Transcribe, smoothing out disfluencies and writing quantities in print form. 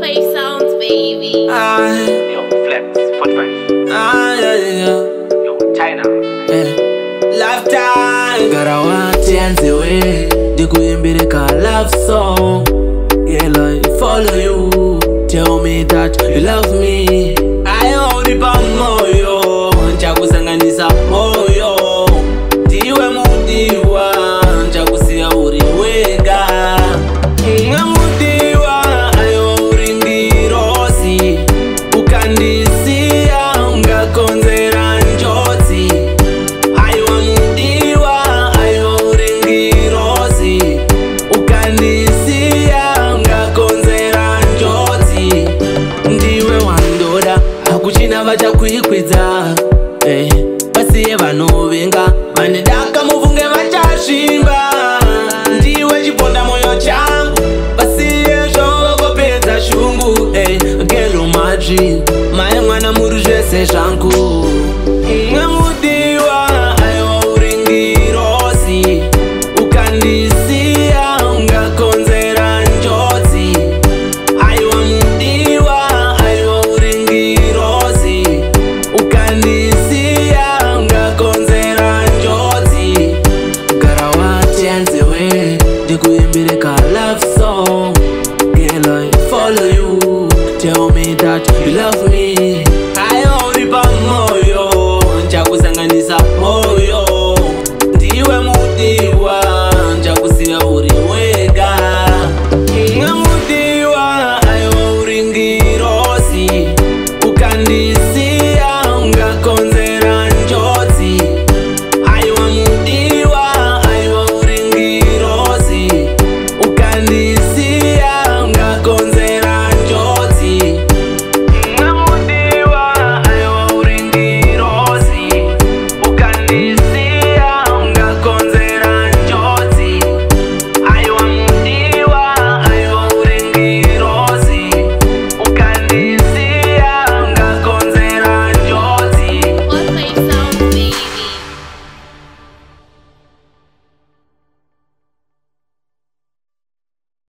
Play sounds, baby. Yo, Flex, 45. Yo, China. Lifetime. Gotta watch and the way they go and be like a love song. Yeah, like follow you. Tell me that you love me. I only found moyo. Nchakusanganisa moyo. Ndiwe mudiwa. Nchakusia uri wega. Ngamudiwa. Ayo uri ndirosi. Ukandisia. Ungakonzera njoti. Ayo mudiwa. Ayo uri ndirosi. Ukandisia. Ungakonzera njoti. Ndiwe wandoda. Hakuchina vachakuikwidza. Vasiye vanovenga vanedaka muvunge vachasvimba. Ndiwe chiponda moyo changu. Vasiye zvovakopedza shungu. Gero madri mae mwana muri zvese zvangu. Ngamudiwa aiwa uri ndirosi. Ukandisiya ungakonzera njodzi. Aiwa mudiwa aiwa uri ndirosi. Ukandisiya ungakonzera njodzi. Gotta watch and the way ndikuimbire ka love song. Girl, I follow you. Tell me that you love me.